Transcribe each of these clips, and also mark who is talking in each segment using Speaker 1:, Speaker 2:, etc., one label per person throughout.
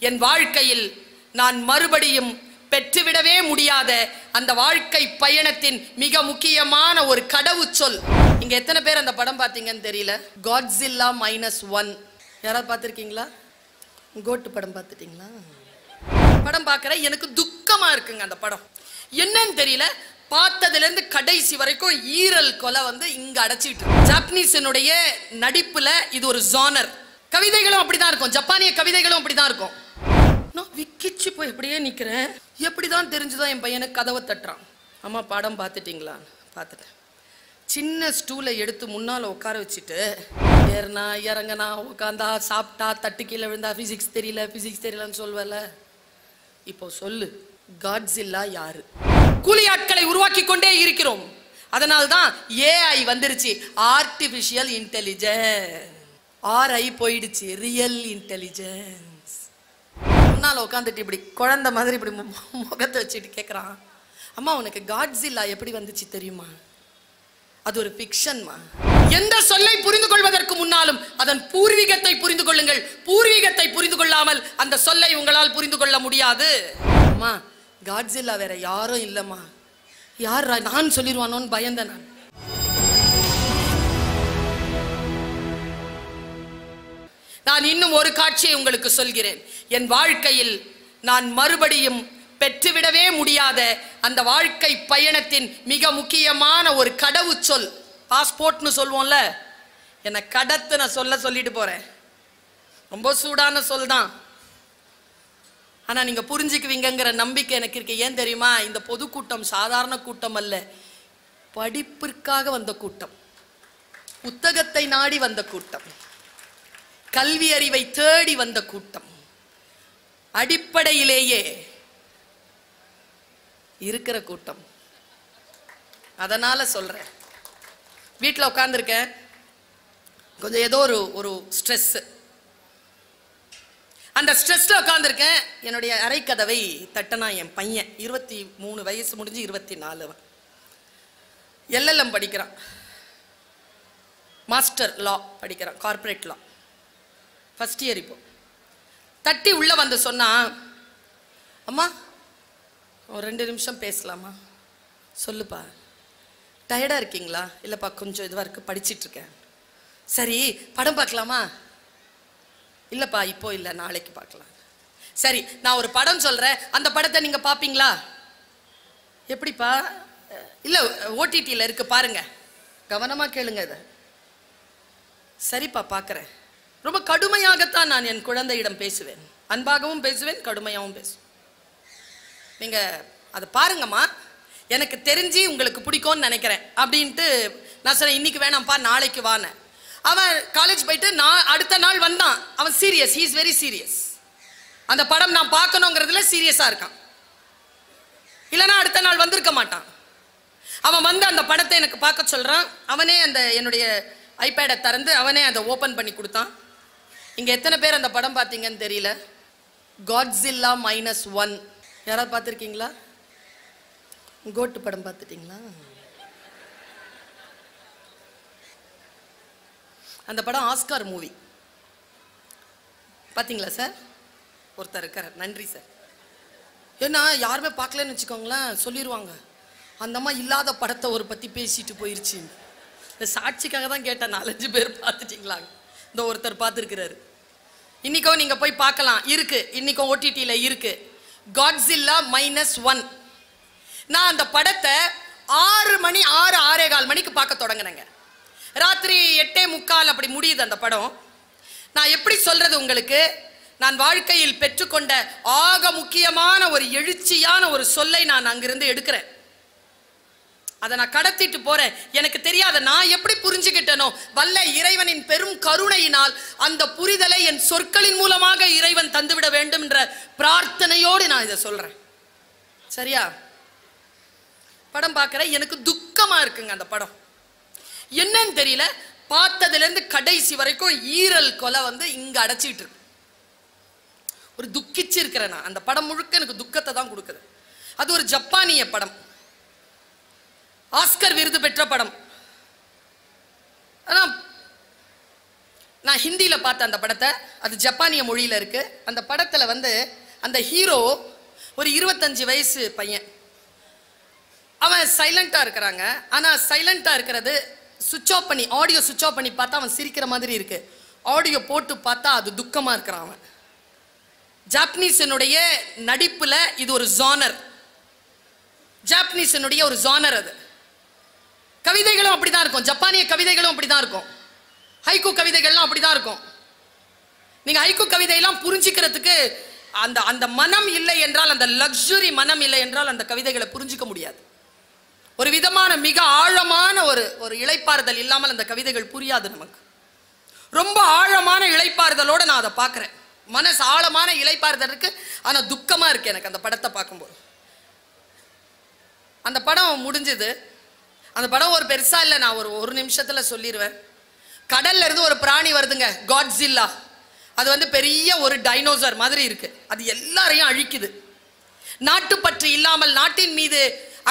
Speaker 1: என் வாழ்க்கையில் நான் மறுபடியும் பெற்றுவிடவே முடியாத அந்த வாழ்க்கை பயணத்தின் மிக முக்கியமான ஒரு கடவுச்சொல். இங்க எத்தனை பேர் அந்த படம் பார்த்தீங்கன்னு தெரியல. காட்ஸில்லா -1 யாராவது பார்த்துருக்கீங்களா? கோட்டு படம் பார்த்துட்டீங்களா? படம் பார்க்குற எனக்கு துக்கமா இருக்குங்க. அந்த படம் என்னன்னு தெரியல. பார்த்ததுல இருந்து கடைசி வரைக்கும் ஈரல் கொலை இங்க அடைச்சிட்டு. ஜப்பானீஸினுடைய நடிப்புல இது ஒரு ஜானர். கவிதைகளும் அப்படிதான் இருக்கும். ஜப்பானிய கவிதைகளும் அப்படிதான் இருக்கும். நான் விக்கிச்சு போய் எப்படியே நிக்கிறேன். எப்படிதான் தெரிஞ்சுதான் என் பையனுக்கு கதவை தட்டுறான். அம்மா படம் பார்த்துட்டீங்களா? பார்த்துட்டேன். சின்ன ஸ்டூலை எடுத்து முன்னால் உட்கார வச்சுட்டு ஏறினா இறங்கினா உட்காந்தா சாப்பிட்டா தட்டு கீழே விழுந்தா ஃபிசிக்ஸ் தெரியலன்னு சொல்வல. இப்போ சொல்லு, காட்ஸில்லா யாரு? கூலி ஆட்களை உருவாக்கி கொண்டே இருக்கிறோம். அதனால்தான் ஏஐ வந்துருச்சு, ஆர்டிபிஷியல் இன்டெலிஜென்ஸ். ஆர்ஐ போயிடுச்சு, ரியல் இன்டெலிஜென்ஸ். முன்னால் உட்காந்துட்டு இப்படி குழந்தை மாதிரி இப்படி முகத்தை வச்சுட்டு கேட்குறான், அம்மா உனக்கு காட்ஸில்லா எப்படி வந்துச்சு தெரியுமா? அது ஒரு ஃபிக்ஷன்மா. எந்த சொல்லை புரிந்து கொள்வதற்கு முன்னாலும் அதன் பூர்வீகத்தை புரிந்து கொள்ளுங்கள். பூர்வீகத்தை புரிந்து கொள்ளாமல் அந்த சொல்லை உங்களால் புரிந்து கொள்ள முடியாது. அம்மா காட்ஸில்லா வேற யாரும் இல்லம்மா. யார் நான் சொல்லிடுவானோன்னு பயந்தேன் நான். நான் இன்னும் ஒரு காட்சியை உங்களுக்கு சொல்கிறேன். என் வாழ்க்கையில் நான் மறுபடியும் பெற்றுவிடவே முடியாத அந்த வாழ்க்கை பயணத்தின் மிக முக்கியமான ஒரு கடவுச்சொல். பாஸ்போர்ட்னு சொல்வோம்ல, என்னை கடத்துன சொல்லிட்டு போறேன். ரொம்ப சூடான சொல் தான், ஆனா நீங்க புரிஞ்சுக்குவீங்கிற நம்பிக்கை எனக்கு இருக்கு. ஏன் தெரியுமா? இந்த பொதுக்கூட்டம் சாதாரண கூட்டம் அல்ல. படிப்பிற்காக வந்த கூட்டம், புத்தகத்தை நாடி வந்த கூட்டம், கல்வி அறிவை தேடி வந்த கூட்டம், அடிப்படையிலேயே இருக்கிற கூட்டம். அதனால சொல்றேன். வீட்டில் உட்காந்துருக்கேன், கொஞ்சம் ஏதோ ஒரு ஸ்ட்ரெஸ். அந்த ஸ்ட்ரெஸ்ல உட்காந்துருக்கேன். என்னுடைய அறைக்கதவை தட்டனா என் பையன், 23 வயசு முடிஞ்சு 24, LLM படிக்கிறான், மாஸ்டர் லா படிக்கிறான், கார்பரேட் லா, ஃபர்ஸ்ட் இயர். இப்போ தட்டி உள்ள வந்து சொன்னா, அம்மா ஒரு 2 நிமிஷம் பேசலாமா? சொல்லுப்பா. டயர்டாக இருக்கீங்களா? இல்லைப்பா கொஞ்சம் இதுவாக இருக்குது, படிச்சிட்ருக்கேன். சரி படம் பார்க்கலாமா? இல்லைப்பா இப்போ இல்லை, நாளைக்கு பார்க்கலாம். சரி நான் ஒரு படம் சொல்கிறேன், அந்த படத்தை நீங்கள் பார்ப்பீங்களா? எப்படிப்பா? இல்லை OTTயில் இருக்குது பாருங்க, கவனமாக கேளுங்க இதை. சரிப்பா பார்க்குறேன். ரொம்ப கடுமையாகத்தான் நான் என் குழந்தையிடம் பேசுவேன். அன்பாகவும் பேசுவேன், கடுமையாகவும் பேசுவேன். நீங்கள் அதை பாருங்கம்மா, எனக்கு தெரிஞ்சு உங்களுக்கு பிடிக்கும்னு நினைக்கிறேன் அப்படின்ட்டு நான் சொன்னேன். இன்னைக்கு வேணாம்ப்பா, நாளைக்கு வானேன். அவன் காலேஜ் போயிட்டு அடுத்த நாள் வந்தான். அவன் serious, he is very serious. அந்த படம் நான் பார்க்கணுங்கிறதுல சீரியஸாக இருக்கான். இல்லைன்னா அடுத்த நாள் வந்திருக்க மாட்டான். அவன் வந்து அந்த படத்தை எனக்கு பார்க்க சொல்கிறான். அவனே அந்த என்னுடைய ஐபேடை திறந்து அவனே அதை ஓப்பன் பண்ணி கொடுத்தான். இங்கே எத்தனை பேர் அந்த படம் பார்த்தீங்கன்னு தெரியல. காட்ஸில்லா -1 யாராவது பார்த்துருக்கீங்களா? கோட்டு படம் பார்த்துட்டீங்களா? அந்த படம் ஆஸ்கார் மூவி. பார்த்தீங்களா சார்? ஒருத்தர் இருக்கார், நன்றி சார். ஏன்னா யாருமே பார்க்கலன்னு வச்சுக்கோங்களேன், சொல்லிடுவாங்க அந்த அம்மா இல்லாத படத்தை ஒரு பற்றி பேசிட்டு போயிடுச்சு. இந்த சாட்சிக்காக தான் கேட்டேன். 4-5 பேர் பார்த்துட்டீங்களா? இந்த ஒருத்தர் பார்த்துருக்கிறாரு. இன்னைக்கும் நீங்கள் போய் பார்க்கலாம், இருக்கு. இன்னைக்கும் OTTயில் இருக்கு, காட்ஸில்லா -1. நான் அந்த படத்தை 6 மணி 6:15 மணிக்கு பார்க்க தொடங்கினேங்க. ராத்திரி 8:45 அப்படி முடியுது அந்த படம். நான் எப்படி சொல்றது உங்களுக்கு? நான் வாழ்க்கையில் பெற்றுக்கொண்ட ஆக முக்கியமான ஒரு எழுச்சியான ஒரு சொல்லை நான் அங்கிருந்து எடுக்கிறேன். அதை நான் கடத்திட்டு போறேன். எனக்கு தெரியாத நான் எப்படி புரிஞ்சுக்கிட்டேனோ, வல்ல இறைவனின் பெரும் கருணையினால் அந்த புரிதலை என் சொற்களின் மூலமாக இறைவன் தந்துவிட வேண்டும் என்ற பிரார்த்தனையோடு நான் இதை சொல்றேன். சரியா? படம் பார்க்குற எனக்கு துக்கமா இருக்குங்க. அந்த படம் என்னன்னு தெரியல. பார்த்ததுல இருந்து கடைசி வரைக்கும் ஈரல் கொலை இங்க அடைச்சிட்டு இருக்கு. ஒரு துக்கிச்சு இருக்கிறேன் நான். அந்த படம் முழுக்க எனக்கு துக்கத்தை தான் கொடுக்குது. அது ஒரு ஜப்பானிய படம், ஆஸ்கர் விருது பெற்ற படம். நான் ஹிந்தியில பார்த்த அந்த படத்தை, அது ஜப்பானிய மொழியில இருக்கு. அந்த படத்துல வந்து அந்த ஹீரோ ஒரு 25 வயசு பையன். அவன் சைலண்டா இருக்கிறாங்க. ஆனா சைலண்டா இருக்கிறது சுவிட்ச் ஆஃப் பண்ணி, ஆடியோ சுவிட்ச் ஆஃப் பண்ணி பார்த்தா அவன் சிரிக்கிற மாதிரி இருக்கு. ஆடியோ போட்டு பார்த்தா அது துக்கமா இருக்கிறான் அவன். ஜாப்பனீஸனுடைய நடிப்புல இது ஒரு ஜானர், ஜாப்பனீஸனுடைய ஒரு ஜானர். அது கவிதைகளும் அப்படிதான் இருக்கும், ஜப்பானிய கவிதைகளும் அப்படிதான் இருக்கும், ஹைக்கூ கவிதைகள்லாம் அப்படிதான் இருக்கும். நீங்க ஹைக்கூ கவிதையெல்லாம் புரிஞ்சுக்கிறதுக்கு அந்த அந்த மனம் இல்லை என்றால், அந்த லக்ஸுரி மனம் இல்லை என்றால் அந்த கவிதைகளை புரிஞ்சுக்க முடியாது. ஒரு விதமான மிக ஆழமான ஒரு இளைப்பாறுதல் இல்லாமல் அந்த கவிதைகள் புரியாது நமக்கு. ரொம்ப ஆழமான இளைப்பாறுதலோட நான் அதை பார்க்கிறேன். மனசு ஆழமான இளைப்பாறுதல் இருக்கு, ஆனா துக்கமா இருக்கு எனக்கு அந்த படத்தை பார்க்கும்போது. அந்த படம் முடிஞ்சது. அந்த படம் ஒரு பெருசா இல்லை, நான் ஒரு நிமிஷத்துல சொல்லிடுவேன். கடல்ல இருந்து ஒரு பிராணி வருதுங்க, காட்ஸில்லா. அது வந்து பெரிய ஒரு டைனோசர் மாதிரி இருக்கு. அது எல்லாரையும் அழிக்குது. நாட்டுப்பற்று இல்லாமல், நாட்டின் மீது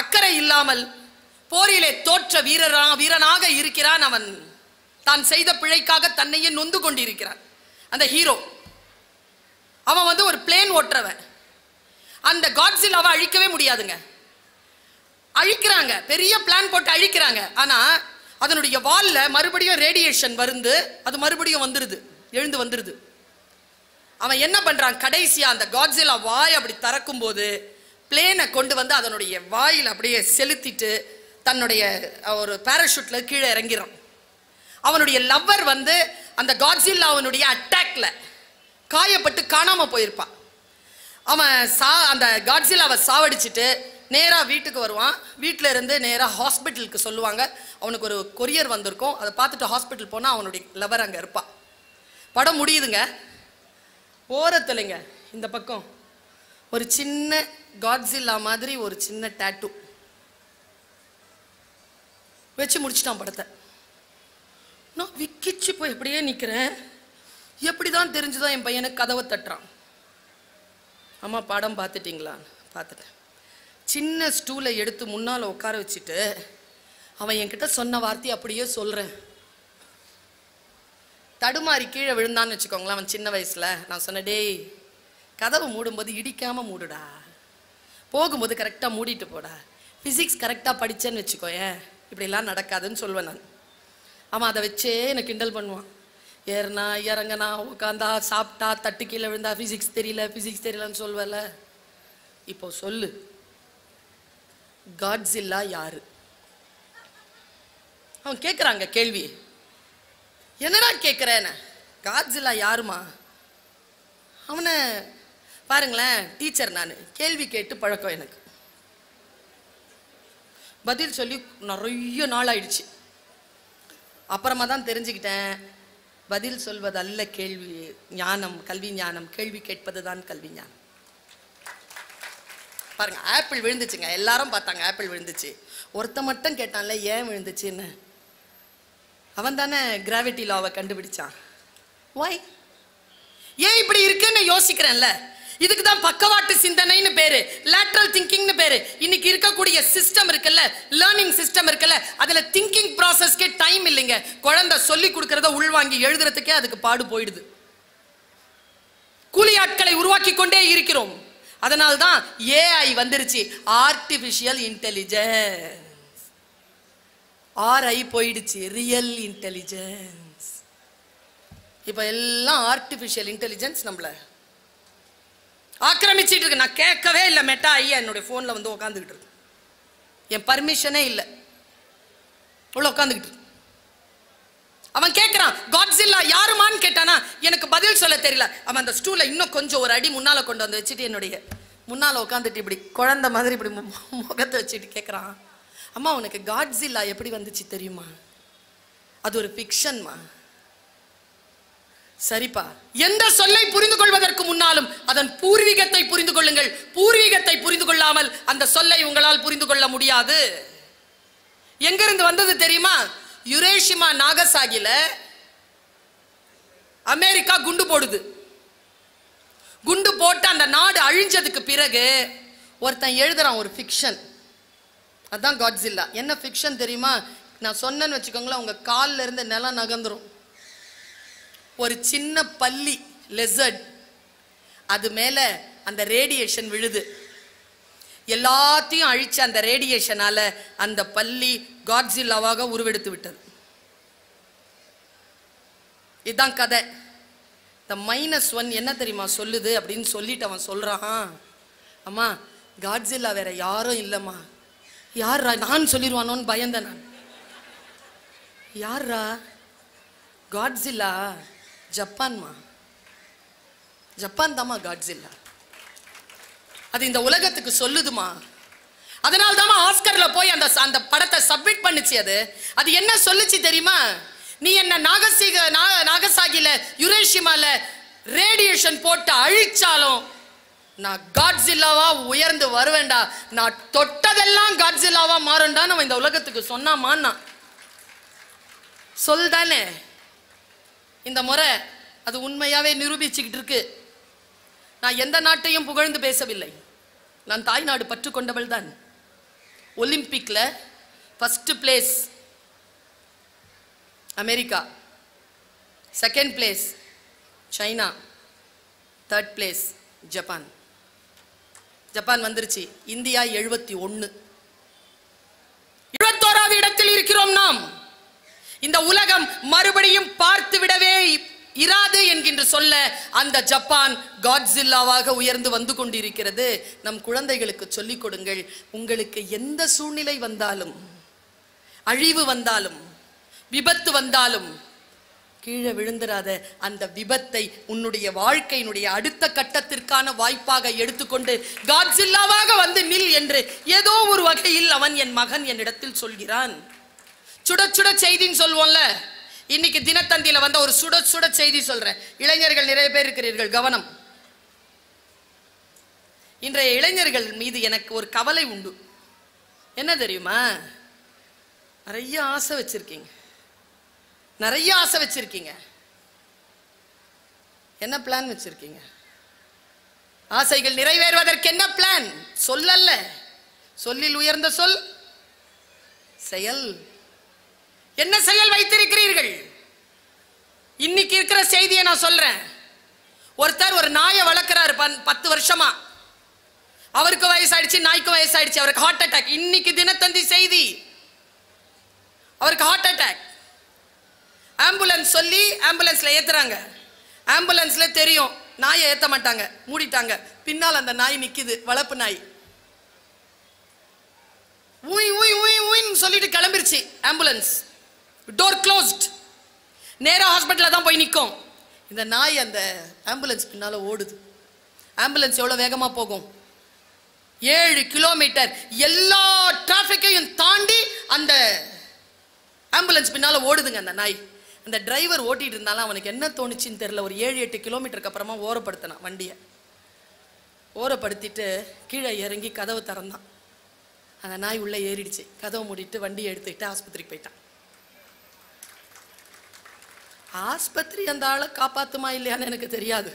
Speaker 1: அக்கறை இல்லாமல், போரிலே தோற்ற வீரனாக இருக்கிறான் அவன். தான் செய்த பிழைக்காக தன்னையே நொந்து கொண்டிருக்கிறான் அந்த ஹீரோ. அவன் வந்து ஒரு பிளேன் ஓட்டுறவன். அந்த காட்ஸில்லாவை அழிக்கவே முடியாதுங்க. அழிக்கிறாங்க, பெரிய பிளான் போட்டு அழிக்கிறாங்க. ஆனா அதனுடைய வால்ல மறுபடியும் ரேடியேஷன் வந்து அது மறுபடியும் வந்துருது, எழுந்து வந்துருது. அவன் என்ன பண்றான், கடைசியா அந்த காட்ஸில்லா வாய் அப்படி திறக்கும் போது பிளேனை கொண்டு வந்து அதனுடைய வாயில் அப்படியே செலுத்திட்டு தன்னுடைய ஒரு பாராஷூட்ல கீழே இறங்கிறான். அவனுடைய லவ்வர் வந்து அந்த காட்ஸில்லாவுடைய அட்டாக்ல காயப்பட்டு காணாம போயிருப்பான். அவன் அந்த காட்ஸில்லாவை சாவடிச்சுட்டு நேரா வீட்டுக்கு வருவான். வீட்டில இருந்து நேரா ஹாஸ்பிட்டலுக்கு சொல்லுவாங்க. அவனுக்கு ஒரு கொரியர் வந்திருக்கும். அதை பார்த்துட்டு ஹாஸ்பிட்டல் போனா அவனுடைய லவர் அங்க இருப்பான். படம் முடியுதுங்க. ஓரத்துலங்க இந்த பக்கம் ஒரு சின்ன காட்ஸில்லா மாதிரி ஒரு சின்ன டாட்டூ வச்சு முடிச்சிட்டான் படத்தை. நான் விக்கிச்சு போய் எப்படியே நிக்கிறேன். எப்படிதான் தெரிஞ்சுதான் என் பையனுக்கு கதவை தட்டுறான். அம்மா படம் பார்த்துட்டீங்களா? பார்த்துட்டேன். சின்ன ஸ்டூலை எடுத்து முன்னால் உட்கார வச்சுட்டு அவன் என்கிட்ட சொன்ன வார்த்தையை அப்படியே சொல்கிறேன். தடுமாறி கீழே விழுந்தான்னு வச்சுக்கோங்களேன். அவன் சின்ன வயசில் நான் சொன்னேன், டேய் கதவை மூடும்போது இடிக்காமல் மூடுடா, போகும்போது கரெக்டாக மூடிட்டு போடா, ஃபிசிக்ஸ் கரெக்டாக படித்தேன்னு வச்சுக்கோயேன் இப்படிலாம் நடக்காதுன்னு சொல்வேன் நான். அவன் அதை வச்சே எனக்கு கிண்டல் பண்ணுவான். ஏறுனா இறங்கனா உட்காந்தா சாப்பிட்டா தட்டு கீழே விழுந்தா ஃபிசிக்ஸ் தெரியலன்னு சொல்வேல. இப்போ சொல்லு, காட்ஸில்லா யாரு? அவன் கேட்குறாங்க கேள்வி. என்னடா கேட்குறேன்னு, காட்ஸில்லா யாருமா? அவனை பாருங்களேன், டீச்சர் நான், கேள்வி கேட்டு பழக்கம் எனக்கு. பதில் சொல்லி நிறைய நாள் ஆயிடுச்சு. அப்புறமா தான் தெரிஞ்சுக்கிட்டேன், பதில் சொல்வது அல்ல கேள்வி ஞானம், கல்வி ஞானம், கேள்வி கேட்பது தான் கல்வி ஞானம். பாருங்க, ஆப்பிள் விழுந்துச்சுங்க, எல்லாரும் பார்த்தாங்க ஆப்பிள் விழுந்துச்சு. ஒருத்த மட்டும் கேட்டான்ல ஏன் விழுந்துச்சுன்னு. அவன் தானே கிராவிட்டி லாவை கண்டுபிடிச்சான். வாய் ஏன் இப்படி இருக்குன்னு யோசிக்கிறேன்ல. இதுக்கு தான் பக்கவாட்டு சிந்தனைன்னு பேரு, லேட்டரல் திங்கிங்னு பேரு. இன்னைக்கு இருக்கக்கூடிய சிஸ்டம் இருக்குல்ல, லேர்னிங் சிஸ்டம் இருக்குல்ல, அதுல திங்கிங் ப்ராசஸ்க்கே டைம் இல்லைங்க. குழந்தை சொல்லி கொடுக்கறத உள்வாங்கி எழுதுறதுக்கே அதுக்கு பாடு போயிடுது. கூலி ஆட்களை உருவாக்கி கொண்டே இருக்கிறோம். அதனால்தான் ஏஐ வந்துருச்சு, ஆர்டிபிஷியல் இன்டெலிஜென்ஸ். ஆர்ஐ போயிடுச்சு, ரியல் இன்டெலிஜென்ஸ். இப்ப எல்லாம் ஆர்டிபிஷியல் இன்டெலிஜென்ஸ் நம்மள ஆக்கிரமிச்சிட்டு இருக்கு. நான் கேட்கவே இல்லை, மெட்டா ஐயா என்னுடைய போன்ல வந்து உட்காந்துக்கிட்டு இருக்கு, என் பர்மிஷனே இல்லை, உள்ள உட்காந்துக்கிட்டு. அவன் கேட்கிறான் காட்ஸில்லா யாருமான்னு கேட்டானா, எனக்கு பதில் சொல்ல தெரியல. அவன் அந்த ஸ்டூல இன்னும் கொஞ்சம் ஒரு அடி முன்னால கொண்டு வந்து வச்சுட்டு என்னுடைய முன்னால உட்காந்துட்டு இப்படி குழந்தை மாதிரி இப்படி முகத்தை வச்சுட்டு கேட்குறான், அம்மா உனக்கு காட்ஸில்லா எப்படி வந்துச்சு தெரியுமா? அது ஒரு ஃபிக்ஷன்மா. சரிப்பா, எந்த சொல்லை புரிந்து கொள்வதற்கு முன்னாலும் அதன் பூர்வீகத்தை புரிந்து கொள்ளுங்கள். பூர்வீகத்தை புரிந்து கொள்ளாமல் அந்த சொல்லை உங்களால் புரிந்து கொள்ள முடியாது. எங்கிருந்து வந்தது தெரியுமா? யுரேஷிமா நாகசாகில அமெரிக்கா குண்டு போடுது. குண்டு போட்டு அந்த நாடு அழிஞ்சதுக்கு பிறகு ஒருத்தன் எழுதுறான் ஒரு ஃபிக்ஷன். அதான் காட்ஸில்லா. என்ன ஃபிக்ஷன் தெரியுமா? நான் சொன்னேன்னு வச்சுக்கோங்களேன், உங்க காலில் இருந்து நிலம் நகர்ந்துரும். ஒரு சின்ன பல்லி லெசர்ட், அது மேல அந்த ரேடியேஷன் விழுது. எல்லாத்தையும் அழிச்ச அந்த ரேடியேஷனால அந்த பல்லி காட்ஸில்லாவாக உருவெடுத்து விட்டது. இதுதான் கதை. இந்த -1 என்ன தெரியுமா சொல்லுது அப்படின்னு சொல்லிட்டு அவன் சொல்றான், அம்மா காட்ஸில்லா வேற யாரும் இல்லம்மா. யாரா? நான் சொல்லிடுவானோன்னு பயந்தேன் நான். யாரா? காட்ஸில்லா ஜப்பான்மா. ஜப்பான் தாமா காட்ஸில்லா. அது இந்த உலகத்துக்கு சொல்லுதுமா. அதனால தான் ஆஸ்கர்ல போய் அந்த படத்தை சப்மிட் பண்ணுச்சு. அது என்ன சொல்லுச்சு தெரியுமா? நீ என்ன நாகசாகில யுரேஷிமால ரேடியேஷன் போட்டு அழிச்சாலும் நான் காட்ஸில்லாவா உயர்ந்து வருவேண்டா. நான் தொட்டதெல்லாம் காட்ஸில்லாவா மாறும்டா. நம்ம இந்த உலகத்துக்கு சொன்னாமான்னா சொல் தானே. இந்த முறை அது உண்மையாவே நிரூபிச்சுக்கிட்டு இருக்கு. நான் எந்த நாட்டையும் புகழ்ந்து பேசவில்லை. நான் தாய்நாடு பற்று கொண்டவள் தான். ஒலிம்பிக்ல first place America, second place China, third place Japan. Japan India. இந்தியா 71. 71வது இடத்தில் இருக்கிறோம் நாம். இந்த உலகம் மறுபடியும் பார்த்து விடவே இராது என்கின்ற சொல்ல அந்த ஜப்பான் காட்ஸில்லாவாக உயர்ந்து வந்து கொண்டிருக்கிறது. நம் குழந்தைகளுக்கு சொல்லிக் கொடுங்கள், உங்களுக்கு எந்த சூழ்நிலை வந்தாலும், அழிவு வந்தாலும், விபத்து வந்தாலும் கீழே விழுந்துராத. அந்த விபத்தை உன்னுடைய வாழ்க்கையினுடைய அடுத்த கட்டத்திற்கான வாய்ப்பாக எடுத்துக்கொண்டு காட்ஸில்லாவாக வந்து நில் என்று ஏதோ ஒரு வகையில் அவன், என் மகன் என்னிடத்தில் சொல்கிறான். சுட சுட செய்தின்னு சொல்லுவோம்ல. இன்னைக்கு தினத்தந்தியில வந்த ஒரு சுட சுட செய்தி சொல்றேன். இளைஞர்கள் நிறைய பேர் இருக்கிறீர்கள், கவனம். இன்றைய இளைஞர்கள் மீது எனக்கு ஒரு கவலை உண்டு. என்ன தெரியுமா? நிறைய ஆசை வச்சிருக்கீங்க, நிறைய ஆசை வச்சிருக்கீங்க. என்ன பிளான் வச்சிருக்கீங்க? ஆசைகள் நிறைவேறுவதற்கு என்ன பிளான்? சொல்லல்ல. சொல்லில் உயர்ந்த சொல் செயல். என்ன செயல் வைத்திருக்கிறீர்கள்? இன்னைக்கு இருக்கிற செய்தியை நான் சொல்றேன். ஒருத்தர் ஒரு நாயை வளர்க்கிறாரு 10 வருஷமா. அவருக்கு வயசாயிடுச்சு, நாய்க்கு வயசாயிடுச்சு, அவருக்கு ஹார்ட் அட்டாக். இன்னைக்கு தினத்தந்தி செய்தி, அவருக்கு ஹார்ட் அட்டாக். ஆம்புலன்ஸ் சொல்லி ஆம்புலன்ஸ்ல ஏத்துறாங்க. ஆம்புலன்ஸ்ல தெரியும் நாயை ஏத்த மாட்டாங்க, மூடிட்டாங்க. பின்னால் அந்த நாய் நிக்குது, வளர்ப்பு நாய். ஊய் ஊய் ஊய் ஊயின்னு சொல்லிட்டு கிளம்பிருச்சு ஆம்புலன்ஸ். Door closed. நேரா ஹாஸ்பிட்டல்ல தான் போய் நிற்கும். இந்த நாய் அந்த ஆம்புலன்ஸ் பின்னால ஓடுது. ஆம்புலன்ஸ் எவ்வளவு வேகமா போகும்? 7 கிலோமீட்டர். எல்லா டிராபிக்கையும் தாண்டி அந்த ஆம்புலன்ஸ் பின்னால ஓடுதுங்க அந்த நாய். அந்த டிரைவர் ஓட்டிட்டு இருந்தாலும் அவனுக்கு என்ன தோணுச்சுன்னு தெரியல. ஒரு 7-8 கிலோமீட்டருக்கு அப்புறமா ஓரப்படுத்தினான் வண்டியை. ஓரப்படுத்திட்டு கீழே இறங்கி கதவு திறந்தான். அந்த நாய் உள்ள ஏறிடுச்சு. கதவை மூடிட்டு வண்டியை எடுத்துக்கிட்டு ஆஸ்பத்திரிக்கு போயிட்டான். ஆஸ்பத்திரி அந்த ஆளை காப்பாத்துமா இல்லையான்னு எனக்கு தெரியாது.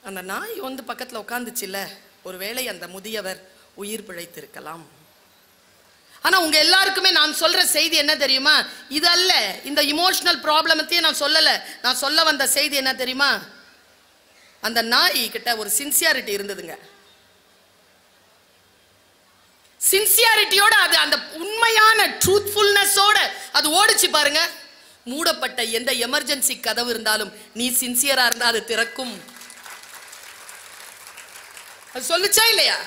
Speaker 1: அந்த நாய் வந்து பக்கத்துல உட்காந்துச்சுல்ல, ஒருவேளை அந்த முதியவர் உயிர் பிழைத்திருக்கலாம். ஆனா உங்க எல்லாருக்குமே நான் சொல்ற செய்தி என்ன தெரியுமா? இது அல்ல. இந்த இமோஷனல் ப்ராப்ளமத்தையும் நான் சொல்லல. நான் சொல்ல வந்த செய்தி என்ன தெரியுமா? அந்த நாய் கிட்ட ஒரு சின்சியாரிட்டி இருந்ததுங்க. சின்சியாரிட்டியோட அது அந்த உண்மையான ட்ரூத்ஃபுல்னஸோட அது ஓடிச்சு பாருங்க. மூடப்பட்ட எந்த எமர்ஜென்சி கதவு இருந்தாலும் நீ சின்சியரா இருந்தா அது திறக்கும். அது சொல்லுச்சா இல்லையா?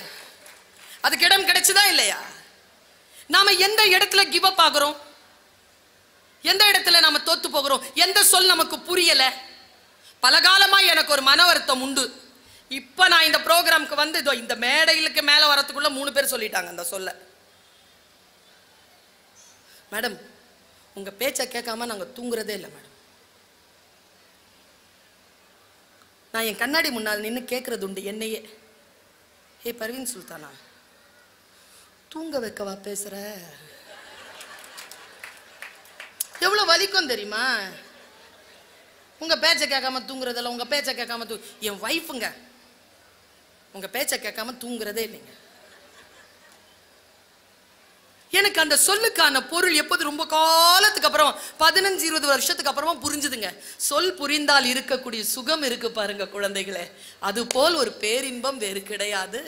Speaker 1: அதுக்கு இடம் கிடைச்சதா இல்லையா? நாம எந்த இடத்துல கிவ் அப் ஆகுறோம்? எந்த இடத்துல நாம தோத்து போகிறோம்? எந்த சொல் நமக்கு புரியல? பல காலமா எனக்கு ஒரு மன வருத்தம் உண்டு. இப்ப நான் இந்த ப்ரோக்ராம்க்கு வந்து இந்த மேடைகளுக்கு மேல வரதுக்குள்ள 3 பேர் சொல்லிட்டாங்க அந்த சொல்ல. மேடம், உங்க பேச்சை கேட்காம நாங்க தூங்குறதே இல்லை மேடம். நான் என் கண்ணாடி முன்னால் நின்று கேட்கறது உண்டு என்னையே. ஏ பர்வீன் சுல்தானா, தூங்க வைக்கவா பேசுற? எவ்வளவு வலிக்கும் தெரியுமா? உங்க பேச்சை கேட்காம தூங்குறதில்ல. உங்க பேச்சை கேட்காம என் வைஃபுங்க உங்க பேச்சை கேட்காம தூங்குறதே இல்லைங்க. எனக்கு அந்த சொல்லுக்கான பொருள் எப்போது ரொம்ப காலத்துக்கு அப்புறம் 15-20 வருஷத்துக்கு அப்புறமா புரிஞ்சுதுங்க. சொல் புரிந்தால் இருக்கக்கூடிய சுகம் இருக்கு பாருங்க குழந்தைகளே, அது போல் ஒரு பேரின்பம் வேறு கிடையாது.